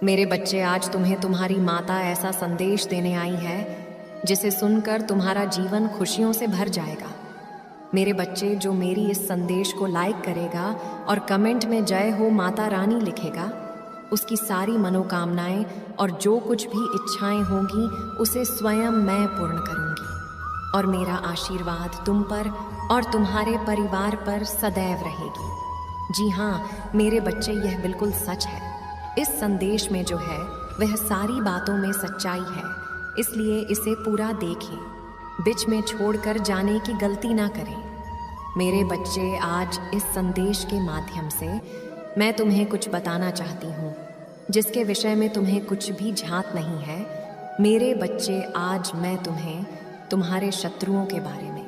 मेरे बच्चे, आज तुम्हें तुम्हारी माता ऐसा संदेश देने आई है जिसे सुनकर तुम्हारा जीवन खुशियों से भर जाएगा। मेरे बच्चे, जो मेरी इस संदेश को लाइक करेगा और कमेंट में जय हो माता रानी लिखेगा, उसकी सारी मनोकामनाएं और जो कुछ भी इच्छाएं होंगी उसे स्वयं मैं पूर्ण करूंगी। और मेरा आशीर्वाद तुम पर और तुम्हारे परिवार पर सदैव रहेगी। जी हाँ मेरे बच्चे, यह बिल्कुल सच है। इस संदेश में जो है वह सारी बातों में सच्चाई है, इसलिए इसे पूरा देखें, बीच में छोड़कर जाने की गलती ना करें। मेरे बच्चे, आज इस संदेश के माध्यम से मैं तुम्हें कुछ बताना चाहती हूँ जिसके विषय में तुम्हें कुछ भी झांक नहीं है। मेरे बच्चे, आज मैं तुम्हें तुम्हारे शत्रुओं के बारे में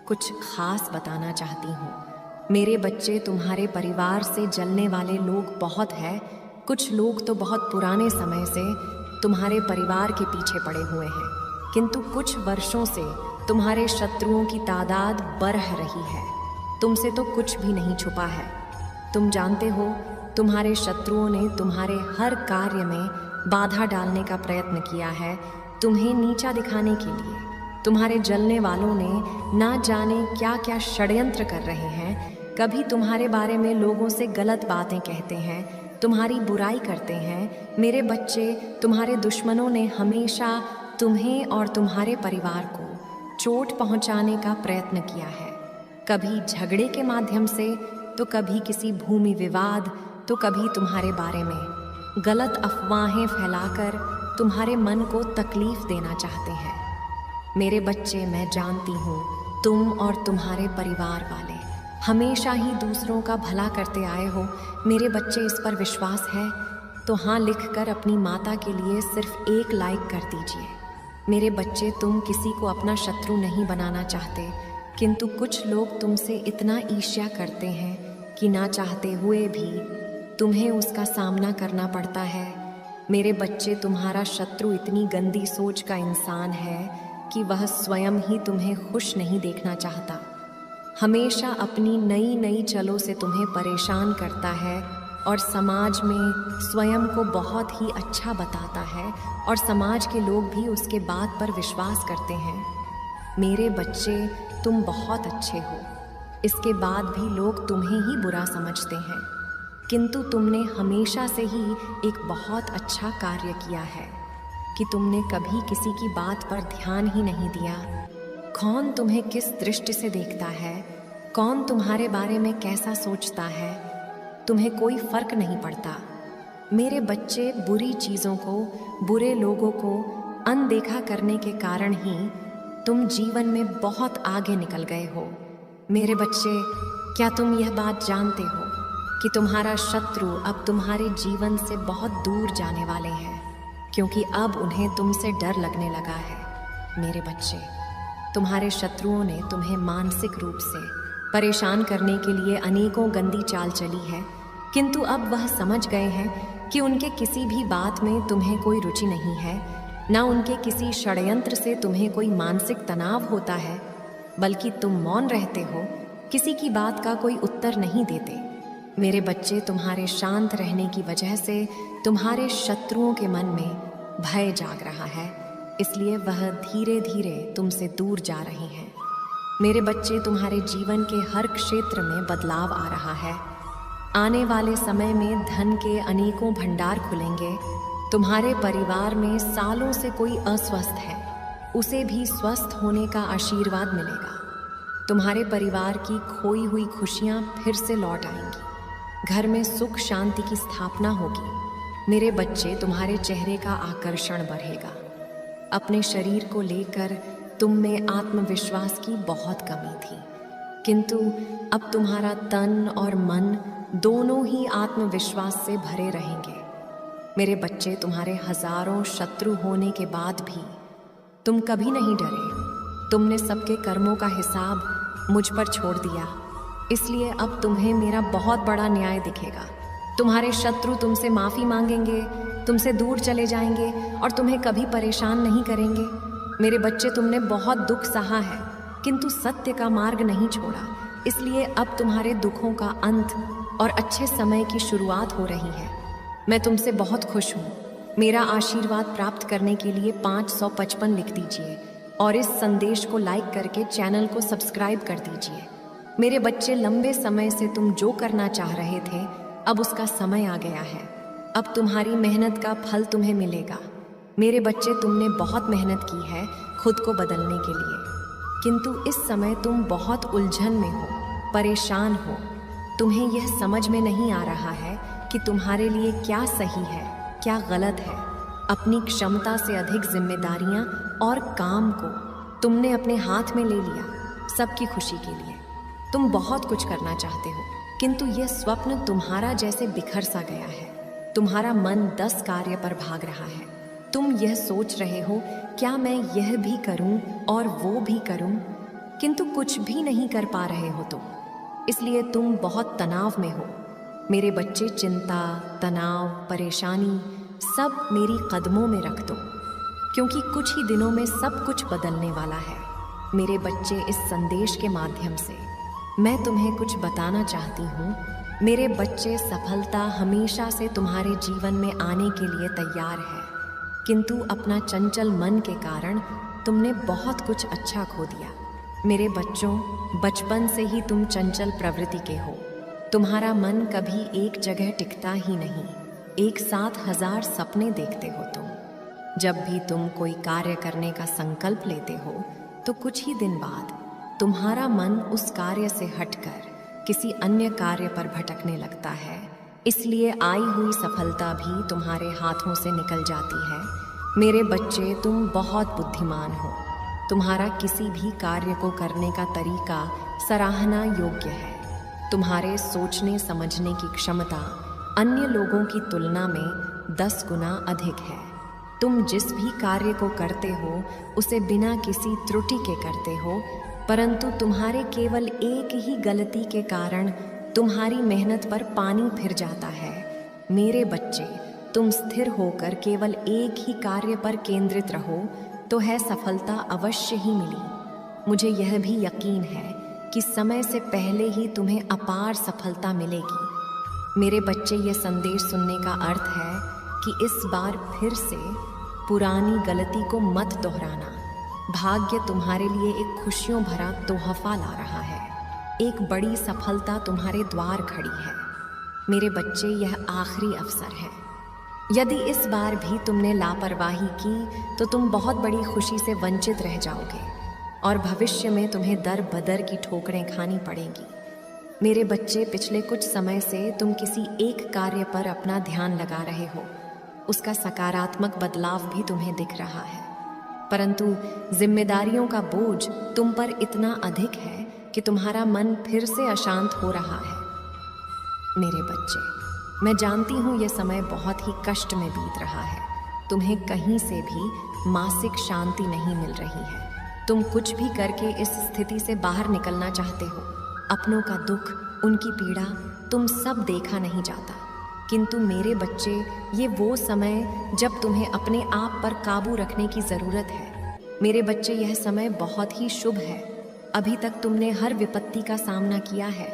कुछ खास बताना चाहती हूँ। मेरे बच्चे, तुम्हारे परिवार से जलने वाले लोग बहुत हैं। कुछ लोग तो बहुत पुराने समय से तुम्हारे परिवार के पीछे पड़े हुए हैं, किंतु कुछ वर्षों से तुम्हारे शत्रुओं की तादाद बढ़ रही है। तुमसे तो कुछ भी नहीं छुपा है। तुम जानते हो, तुम्हारे शत्रुओं ने तुम्हारे हर कार्य में बाधा डालने का प्रयत्न किया है, तुम्हें नीचा दिखाने के लिए। तुम्हारे जलने वालों ने ना जाने क्या क्या षड्यंत्र कर रहे हैं। कभी तुम्हारे बारे में लोगों से गलत बातें कहते हैं, तुम्हारी बुराई करते हैं। मेरे बच्चे, तुम्हारे दुश्मनों ने हमेशा तुम्हें और तुम्हारे परिवार को चोट पहुंचाने का प्रयत्न किया है। कभी झगड़े के माध्यम से, तो कभी किसी भूमि विवाद, तो कभी तुम्हारे बारे में गलत अफवाहें फैलाकर तुम्हारे मन को तकलीफ देना चाहते हैं। मेरे बच्चे, मैं जानती हूँ तुम और तुम्हारे परिवार वाले हमेशा ही दूसरों का भला करते आए हो। मेरे बच्चे, इस पर विश्वास है तो हाँ लिखकर अपनी माता के लिए सिर्फ एक लाइक कर दीजिए। मेरे बच्चे, तुम किसी को अपना शत्रु नहीं बनाना चाहते, किंतु कुछ लोग तुमसे इतना ईर्ष्या करते हैं कि ना चाहते हुए भी तुम्हें उसका सामना करना पड़ता है। मेरे बच्चे, तुम्हारा शत्रु इतनी गंदी सोच का इंसान है कि वह स्वयं ही तुम्हें खुश नहीं देखना चाहता। हमेशा अपनी नई नई चलों से तुम्हें परेशान करता है और समाज में स्वयं को बहुत ही अच्छा बताता है और समाज के लोग भी उसके बात पर विश्वास करते हैं। मेरे बच्चे, तुम बहुत अच्छे हो, इसके बाद भी लोग तुम्हें ही बुरा समझते हैं, किंतु तुमने हमेशा से ही एक बहुत अच्छा कार्य किया है कि तुमने कभी किसी की बात पर ध्यान ही नहीं दिया। कौन तुम्हें किस दृष्टि से देखता है, कौन तुम्हारे बारे में कैसा सोचता है, तुम्हें कोई फर्क नहीं पड़ता। मेरे बच्चे, बुरी चीज़ों को, बुरे लोगों को अनदेखा करने के कारण ही तुम जीवन में बहुत आगे निकल गए हो। मेरे बच्चे, क्या तुम यह बात जानते हो कि तुम्हारा शत्रु अब तुम्हारे जीवन से बहुत दूर जाने वाले हैं, क्योंकि अब उन्हें तुमसे डर लगने लगा है। मेरे बच्चे, तुम्हारे शत्रुओं ने तुम्हें मानसिक रूप से परेशान करने के लिए अनेकों गंदी चाल चली है, किंतु अब वह समझ गए हैं कि उनके किसी भी बात में तुम्हें कोई रुचि नहीं है, ना उनके किसी षड्यंत्र से तुम्हें कोई मानसिक तनाव होता है, बल्कि तुम मौन रहते हो, किसी की बात का कोई उत्तर नहीं देते। मेरे बच्चे, तुम्हारे शांत रहने की वजह से तुम्हारे शत्रुओं के मन में भय जाग रहा है, इसलिए वह धीरे धीरे तुमसे दूर जा रहे हैं। मेरे बच्चे, तुम्हारे जीवन के हर क्षेत्र में बदलाव आ रहा है। आने वाले समय में धन के अनेकों भंडार खुलेंगे। तुम्हारे परिवार में सालों से कोई अस्वस्थ है, उसे भी स्वस्थ होने का आशीर्वाद मिलेगा। तुम्हारे परिवार की खोई हुई खुशियाँ फिर से लौट आएंगी। घर में सुख शांति की स्थापना होगी। मेरे बच्चे, तुम्हारे चेहरे का आकर्षण बढ़ेगा। अपने शरीर को लेकर तुम में आत्मविश्वास की बहुत कमी थी, किंतु अब तुम्हारा तन और मन दोनों ही आत्मविश्वास से भरे रहेंगे। मेरे बच्चे, तुम्हारे हजारों शत्रु होने के बाद भी तुम कभी नहीं डरे। तुमने सबके कर्मों का हिसाब मुझ पर छोड़ दिया, इसलिए अब तुम्हें मेरा बहुत बड़ा न्याय दिखेगा। तुम्हारे शत्रु तुमसे माफ़ी मांगेंगे, तुमसे दूर चले जाएंगे और तुम्हें कभी परेशान नहीं करेंगे। मेरे बच्चे, तुमने बहुत दुख सहा है, किंतु सत्य का मार्ग नहीं छोड़ा, इसलिए अब तुम्हारे दुखों का अंत और अच्छे समय की शुरुआत हो रही है। मैं तुमसे बहुत खुश हूँ। मेरा आशीर्वाद प्राप्त करने के लिए 555 लिख दीजिए और इस संदेश को लाइक करके चैनल को सब्सक्राइब कर दीजिए। मेरे बच्चे, लंबे समय से तुम जो करना चाह रहे थे, अब उसका समय आ गया है। अब तुम्हारी मेहनत का फल तुम्हें मिलेगा। मेरे बच्चे, तुमने बहुत मेहनत की है खुद को बदलने के लिए, किंतु इस समय तुम बहुत उलझन में हो, परेशान हो। तुम्हें यह समझ में नहीं आ रहा है कि तुम्हारे लिए क्या सही है, क्या गलत है। अपनी क्षमता से अधिक जिम्मेदारियां और काम को तुमने अपने हाथ में ले लिया, सबकी खुशी के लिए। तुम बहुत कुछ करना चाहते हो, किंतु यह स्वप्न तुम्हारा जैसे बिखर सा गया है। तुम्हारा मन 10 कार्य पर भाग रहा है। तुम यह सोच रहे हो, क्या मैं यह भी करूं और वो भी करूं, किंतु कुछ भी नहीं कर पा रहे हो तुम, इसलिए तुम बहुत तनाव में हो। मेरे बच्चे, चिंता, तनाव, परेशानी सब मेरी कदमों में रख दो, क्योंकि कुछ ही दिनों में सब कुछ बदलने वाला है। मेरे बच्चे, इस संदेश के माध्यम से मैं तुम्हें कुछ बताना चाहती हूँ। मेरे बच्चे, सफलता हमेशा से तुम्हारे जीवन में आने के लिए तैयार है, किंतु अपना चंचल मन के कारण तुमने बहुत कुछ अच्छा खो दिया। मेरे बच्चों, बचपन से ही तुम चंचल प्रवृत्ति के हो। तुम्हारा मन कभी एक जगह टिकता ही नहीं। एक साथ 1000 सपने देखते हो तुम। जब भी तुम कोई कार्य करने का संकल्प लेते हो, तो कुछ ही दिन बाद तुम्हारा मन उस कार्य से हटकर किसी अन्य कार्य पर भटकने लगता है। इसलिए आई हुई सफलता भी तुम्हारे हाथों से निकल जाती है। मेरे बच्चे, तुम बहुत बुद्धिमान हो। तुम्हारा किसी भी कार्य को करने का तरीका सराहना योग्य है। तुम्हारे सोचने समझने की क्षमता अन्य लोगों की तुलना में 10 गुना अधिक है। तुम जिस भी कार्य को करते हो, उसे बिना किसी त्रुटि के करते हो, परंतु तुम्हारे केवल एक ही गलती के कारण तुम्हारी मेहनत पर पानी फिर जाता है। मेरे बच्चे, तुम स्थिर होकर केवल एक ही कार्य पर केंद्रित रहो, तो है सफलता अवश्य ही मिली। मुझे यह भी यकीन है कि समय से पहले ही तुम्हें अपार सफलता मिलेगी। मेरे बच्चे, ये संदेश सुनने का अर्थ है कि इस बार फिर से पुरानी गलती को मत दोहराना। भाग्य तुम्हारे लिए एक खुशियों भरा तोहफा ला रहा है। एक बड़ी सफलता तुम्हारे द्वार खड़ी है। मेरे बच्चे, यह आखिरी अवसर है। यदि इस बार भी तुमने लापरवाही की, तो तुम बहुत बड़ी खुशी से वंचित रह जाओगे और भविष्य में तुम्हें दर बदर की ठोकरें खानी पड़ेंगी। मेरे बच्चे, पिछले कुछ समय से तुम किसी एक कार्य पर अपना ध्यान लगा रहे हो। उसका सकारात्मक बदलाव भी तुम्हें दिख रहा है, परंतु जिम्मेदारियों का बोझ तुम पर इतना अधिक है कि तुम्हारा मन फिर से अशांत हो रहा है। मेरे बच्चे, मैं जानती हूँ यह समय बहुत ही कष्ट में बीत रहा है। तुम्हें कहीं से भी मानसिक शांति नहीं मिल रही है। तुम कुछ भी करके इस स्थिति से बाहर निकलना चाहते हो। अपनों का दुख, उनकी पीड़ा तुम सब देखा नहीं जाता, किंतु मेरे बच्चे, ये वो समय जब तुम्हें अपने आप पर काबू रखने की ज़रूरत है। मेरे बच्चे, यह समय बहुत ही शुभ है। अभी तक तुमने हर विपत्ति का सामना किया है।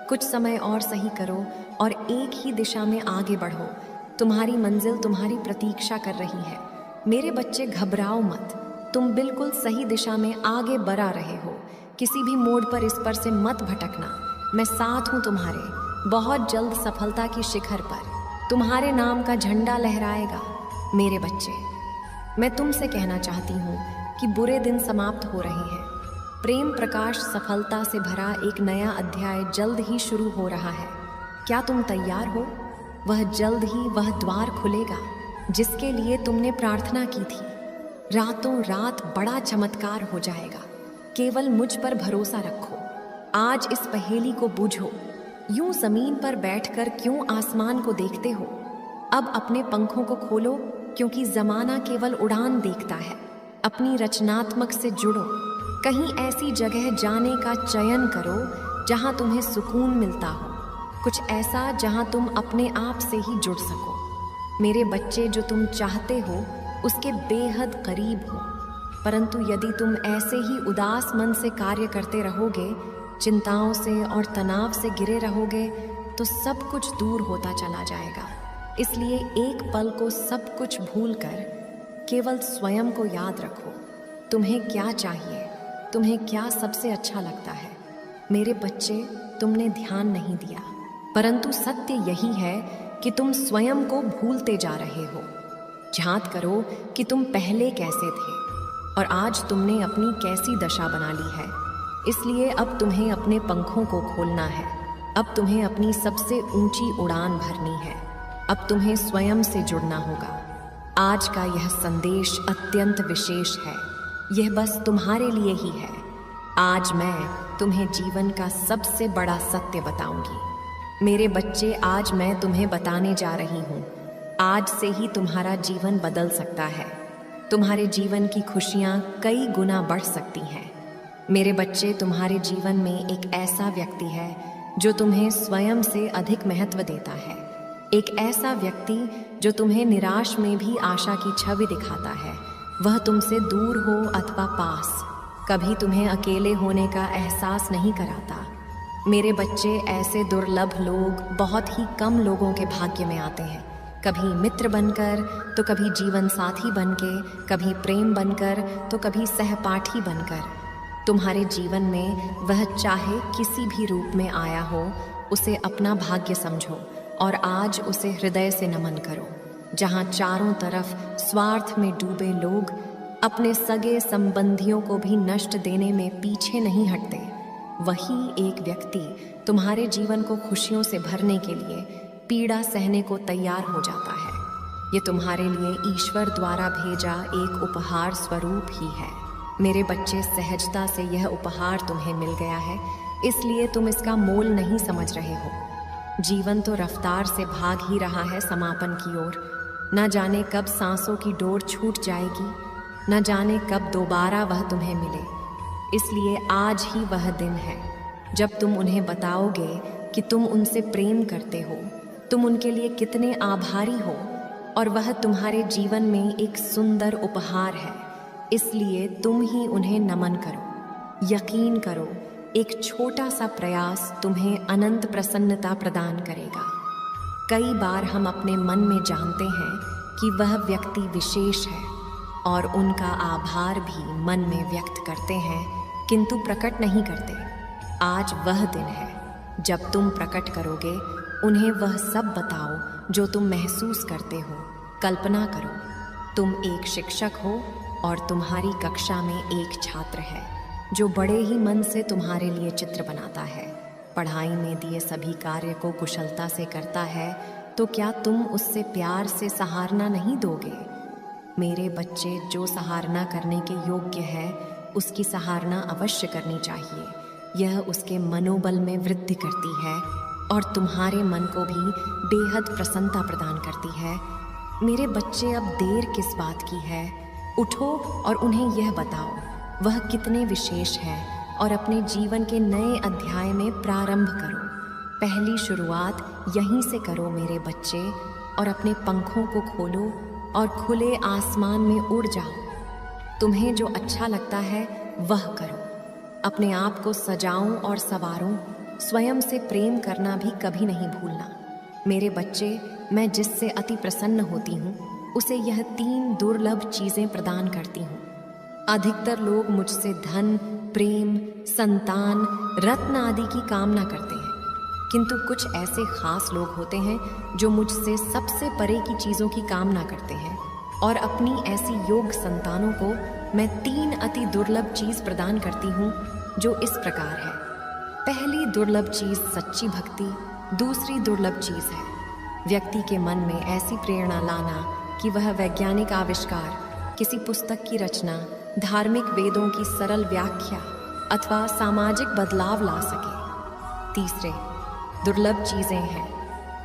कुछ समय और सही करो और एक ही दिशा में आगे बढ़ो। तुम्हारी मंजिल तुम्हारी प्रतीक्षा कर रही है। मेरे बच्चे, घबराओ मत। तुम बिल्कुल सही दिशा में आगे बढ़ा रहे हो। किसी भी मोड़ पर इस पर से मत भटकना। मैं साथ हूँ तुम्हारे। बहुत जल्द सफलता की शिखर पर तुम्हारे नाम का झंडा लहराएगा। मेरे बच्चे, मैं तुमसे कहना चाहती हूँ कि बुरे दिन समाप्त हो रहे हैं। प्रेम प्रकाश सफलता से भरा एक नया अध्याय जल्द ही शुरू हो रहा है। क्या तुम तैयार हो? वह जल्द ही वह द्वार खुलेगा जिसके लिए तुमने प्रार्थना की थी। रातों रात बड़ा चमत्कार हो जाएगा। केवल मुझ पर भरोसा रखो। आज इस पहेली को बूझो। यूं जमीन पर बैठकर क्यों आसमान को देखते हो? अब अपने पंखों को खोलो, क्योंकि जमाना केवल उड़ान देखता है। अपनी रचनात्मक से जुड़ो। कहीं ऐसी जगह जाने का चयन करो जहां तुम्हें सुकून मिलता हो। कुछ ऐसा जहां तुम अपने आप से ही जुड़ सको। मेरे बच्चे, जो तुम चाहते हो उसके बेहद करीब हो। परंतु यदि तुम ऐसे ही उदास मन से कार्य करते रहोगे, चिंताओं से और तनाव से घिरे रहोगे, तो सब कुछ दूर होता चला जाएगा। इसलिए एक पल को सब कुछ भूलकर केवल स्वयं को याद रखो। तुम्हें क्या चाहिए, तुम्हें क्या सबसे अच्छा लगता है। मेरे बच्चे, तुमने ध्यान नहीं दिया, परंतु सत्य यही है कि तुम स्वयं को भूलते जा रहे हो। झांक करो कि तुम पहले कैसे थे और आज तुमने अपनी कैसी दशा बना ली है। इसलिए अब तुम्हें अपने पंखों को खोलना है। अब तुम्हें अपनी सबसे ऊंची उड़ान भरनी है। अब तुम्हें स्वयं से जुड़ना होगा। आज का यह संदेश अत्यंत विशेष है। यह बस तुम्हारे लिए ही है। आज मैं तुम्हें जीवन का सबसे बड़ा सत्य बताऊंगी। मेरे बच्चे, आज मैं तुम्हें बताने जा रही हूँ। आज से ही तुम्हारा जीवन बदल सकता है। तुम्हारे जीवन की खुशियाँ कई गुना बढ़ सकती हैं। मेरे बच्चे, तुम्हारे जीवन में एक ऐसा व्यक्ति है जो तुम्हें स्वयं से अधिक महत्व देता है। एक ऐसा व्यक्ति जो तुम्हें निराश में भी आशा की छवि दिखाता है। वह तुमसे दूर हो अथवा पास, कभी तुम्हें अकेले होने का एहसास नहीं कराता। मेरे बच्चे, ऐसे दुर्लभ लोग बहुत ही कम लोगों के भाग्य में आते हैं। कभी मित्र बनकर, तो कभी जीवन साथी बनके, कभी प्रेम बनकर, तो कभी सहपाठी बनकर। तुम्हारे जीवन में वह चाहे किसी भी रूप में आया हो, उसे अपना भाग्य समझो और आज उसे हृदय से नमन करो। जहाँ चारों तरफ स्वार्थ में डूबे लोग अपने सगे संबंधियों को भी नष्ट देने में पीछे नहीं हटते, वही एक व्यक्ति तुम्हारे जीवन को खुशियों से भरने के लिए पीड़ा सहने को तैयार हो जाता है। ये तुम्हारे लिए ईश्वर द्वारा भेजा एक उपहार स्वरूप ही है। मेरे बच्चे, सहजता से यह उपहार तुम्हें मिल गया है, इसलिए तुम इसका मोल नहीं समझ रहे हो। जीवन तो रफ्तार से भाग ही रहा है समापन की ओर। न जाने कब सांसों की डोर छूट जाएगी, न जाने कब दोबारा वह तुम्हें मिले। इसलिए आज ही वह दिन है जब तुम उन्हें बताओगे कि तुम उनसे प्रेम करते हो, तुम उनके लिए कितने आभारी हो, और वह तुम्हारे जीवन में एक सुंदर उपहार है। इसलिए तुम ही उन्हें नमन करो। यकीन करो, एक छोटा सा प्रयास तुम्हें अनंत प्रसन्नता प्रदान करेगा। कई बार हम अपने मन में जानते हैं कि वह व्यक्ति विशेष है और उनका आभार भी मन में व्यक्त करते हैं, किंतु प्रकट नहीं करते। आज वह दिन है जब तुम प्रकट करोगे। उन्हें वह सब बताओ जो तुम महसूस करते हो। कल्पना करो, तुम एक शिक्षक हो और तुम्हारी कक्षा में एक छात्र है जो बड़े ही मन से तुम्हारे लिए चित्र बनाता है, पढ़ाई में दिए सभी कार्य को कुशलता से करता है, तो क्या तुम उससे प्यार से सराहना नहीं दोगे? मेरे बच्चे, जो सराहना करने के योग्य है उसकी सराहना अवश्य करनी चाहिए। यह उसके मनोबल में वृद्धि करती है और तुम्हारे मन को भी बेहद प्रसन्नता प्रदान करती है। मेरे बच्चे, अब देर किस बात की है? उठो और उन्हें यह बताओ वह कितने विशेष हैं और अपने जीवन के नए अध्याय में प्रारंभ करो। पहली शुरुआत यहीं से करो मेरे बच्चे, और अपने पंखों को खोलो और खुले आसमान में उड़ जाओ। तुम्हें जो अच्छा लगता है वह करो। अपने आप को सजाऊं और संवारूं। स्वयं से प्रेम करना भी कभी नहीं भूलना। मेरे बच्चे, मैं जिससे अति प्रसन्न होती हूँ उसे यह 3 दुर्लभ चीज़ें प्रदान करती हूँ। अधिकतर लोग मुझसे धन, प्रेम, संतान, रत्न आदि की कामना करते हैं, किंतु कुछ ऐसे खास लोग होते हैं जो मुझसे सबसे परे की चीज़ों की कामना करते हैं, और अपनी ऐसी योग्य संतानों को मैं 3 अति दुर्लभ चीज़ प्रदान करती हूँ, जो इस प्रकार है। पहली दुर्लभ चीज़ सच्ची भक्ति। दूसरी दुर्लभ चीज़ है व्यक्ति के मन में ऐसी प्रेरणा लाना कि वह वैज्ञानिक आविष्कार, किसी पुस्तक की रचना, धार्मिक वेदों की सरल व्याख्या अथवा सामाजिक बदलाव ला सके। तीसरे दुर्लभ चीज़ें हैं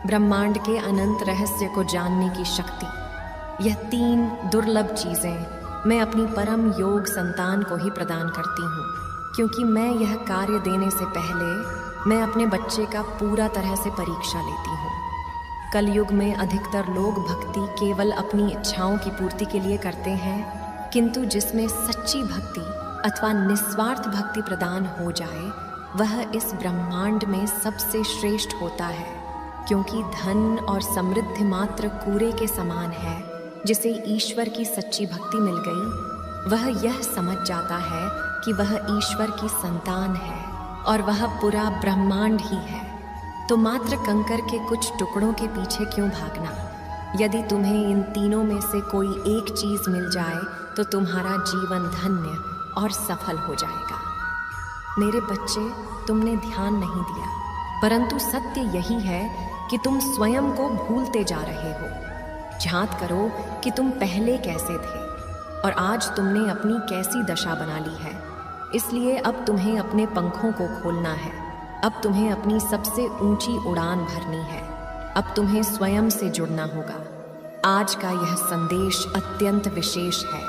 ब्रह्मांड के अनंत रहस्य को जानने की शक्ति। यह 3 दुर्लभ चीज़ें मैं अपनी परम योग संतान को ही प्रदान करती हूँ, क्योंकि मैं यह कार्य देने से पहले मैं अपने बच्चे का पूरा तरह से परीक्षा लेती हूँ। कलयुग में अधिकतर लोग भक्ति केवल अपनी इच्छाओं की पूर्ति के लिए करते हैं, किंतु जिसमें सच्ची भक्ति अथवा निस्वार्थ भक्ति प्रदान हो जाए वह इस ब्रह्मांड में सबसे श्रेष्ठ होता है। क्योंकि धन और समृद्धि मात्र कूड़े के समान है। जिसे ईश्वर की सच्ची भक्ति मिल गई, वह यह समझ जाता है कि वह ईश्वर की संतान है और वह पूरा ब्रह्मांड ही है। तो मात्र कंकर के कुछ टुकड़ों के पीछे क्यों भागना? यदि तुम्हें इन तीनों में से कोई एक चीज मिल जाए तो तुम्हारा जीवन धन्य और सफल हो जाएगा। मेरे बच्चे, तुमने ध्यान नहीं दिया, परंतु सत्य यही है कि तुम स्वयं को भूलते जा रहे हो। झांत करो कि तुम पहले कैसे थे और आज तुमने अपनी कैसी दशा बना ली है। इसलिए अब तुम्हें अपने पंखों को खोलना है। अब तुम्हें अपनी सबसे ऊंची उड़ान भरनी है। अब तुम्हें स्वयं से जुड़ना होगा। आज का यह संदेश अत्यंत विशेष है।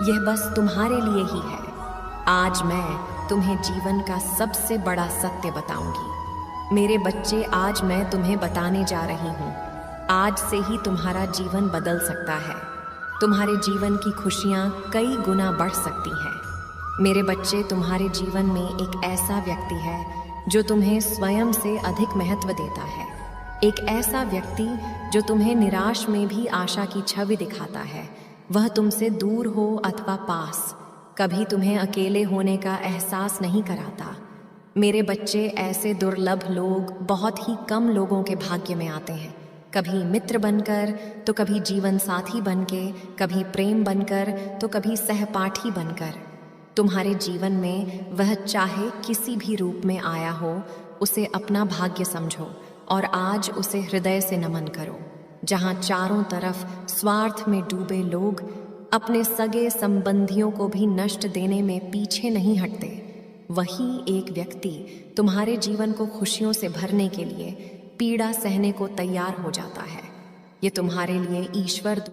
यह बस तुम्हारे लिए ही है। आज मैं तुम्हें जीवन का सबसे बड़ा सत्य बताऊंगी। मेरे बच्चे, आज मैं तुम्हें बताने जा रही हूँ। आज से ही तुम्हारा जीवन बदल सकता है। तुम्हारे जीवन की खुशियाँ कई गुना बढ़ सकती हैं। मेरे बच्चे, तुम्हारे जीवन में एक ऐसा व्यक्ति है जो तुम्हें स्वयं से अधिक महत्व देता है। एक ऐसा व्यक्ति जो तुम्हें निराश में भी आशा की छवि दिखाता है। वह तुमसे दूर हो अथवा पास, कभी तुम्हें अकेले होने का एहसास नहीं कराता। मेरे बच्चे, ऐसे दुर्लभ लोग बहुत ही कम लोगों के भाग्य में आते हैं। कभी मित्र बनकर, तो कभी जीवन साथी बनके, कभी प्रेम बनकर, तो कभी सहपाठी बनकर। तुम्हारे जीवन में वह चाहे किसी भी रूप में आया हो, उसे अपना भाग्य समझो और आज उसे हृदय से नमन करो। जहाँ चारों तरफ स्वार्थ में डूबे लोग अपने सगे संबंधियों को भी नष्ट देने में पीछे नहीं हटते, वही एक व्यक्ति तुम्हारे जीवन को खुशियों से भरने के लिए पीड़ा सहने को तैयार हो जाता है। ये तुम्हारे लिए ईश्वर